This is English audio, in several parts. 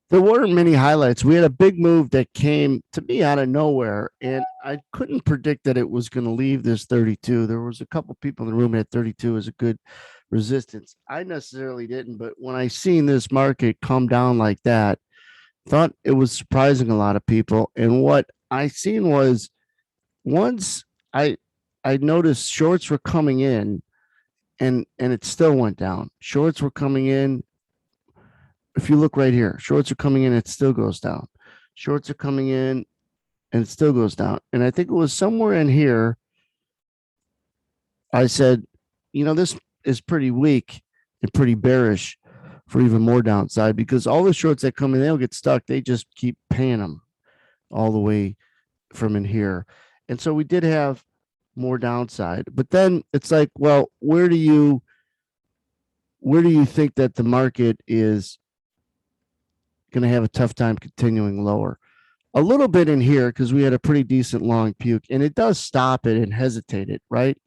There weren't many highlights. We had a big move that came to me out of nowhere, and I couldn't predict that it was going to leave this 32. There was a couple people in the room at 32 as a good resistance. I necessarily didn't, but when I seen this market come down like that, thought it was surprising a lot of people. And what I seen was once I I noticed shorts were coming in and it still went down. Shorts were coming in. If you look right here, shorts are coming in, it still goes down. Shorts are coming in and it still goes down. And I think it was somewhere in here I said, this is pretty weak and pretty bearish for even more downside because all the shorts that come in, they'll get stuck. They just keep paying them all the way from in here. And so we did have more downside. But then it's like, well, where do you think that the market is going to have a tough time continuing lower? A little bit in here because we had a pretty decent long puke and it does stop it and hesitate it, right?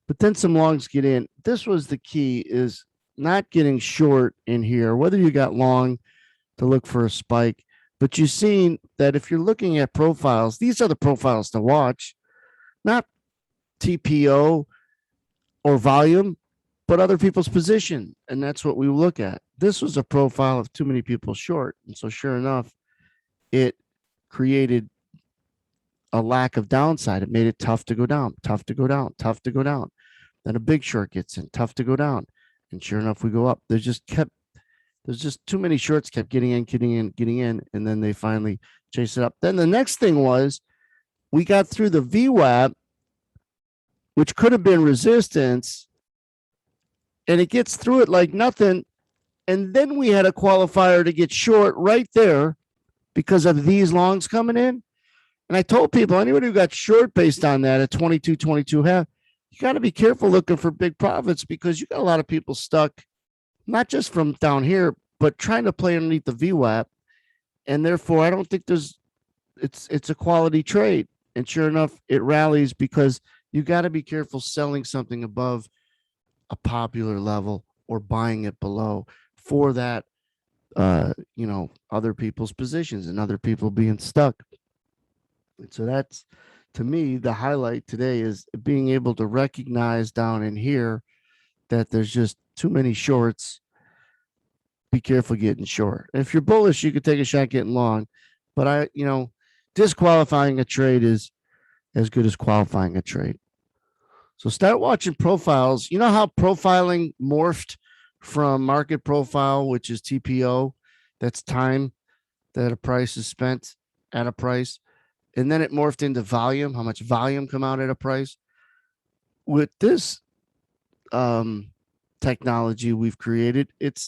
But then some longs get in. This was the key is not getting short in here, whether you got long to look for a spike. But you've seen that if you're looking at profiles, these are the profiles to watch, not TPO or volume, but other people's position. And that's what we look at. This was a profile of too many people short. And so, sure enough, it created a lack of downside. It made it tough to go down, tough to go down, tough to go down. Then a big short gets in, tough to go down. And sure enough, we go up. There's just too many shorts kept getting in, getting in, getting in. And then they finally chase it up. Then the next thing was we got through the VWAP, which could have been resistance, and it gets through it like nothing. And then we had a qualifier to get short right there because of these longs coming in. And I told people, anybody who got short based on that at 22, 22 half, you got to be careful looking for big profits because you got a lot of people stuck, not just from down here, but trying to play underneath the VWAP. And therefore, I don't think it's a quality trade. And sure enough, it rallies because you got to be careful selling something above a popular level or buying it below for that, other people's positions and other people being stuck. And so that's, to me, the highlight today is being able to recognize down in here that there's just too many shorts. Be careful getting short. If you're bullish, you could take a shot getting long. But disqualifying a trade is as good as qualifying a trade. So start watching profiles. You know how profiling morphed from market profile, which is TPO, that's time that a price is spent at a price. And then it morphed into volume, how much volume come out at a price. With this technology we've created, it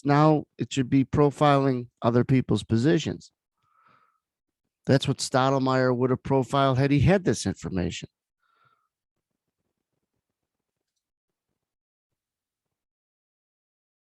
should be profiling other people's positions. That's what Stottlemyre would have profiled had he had this information.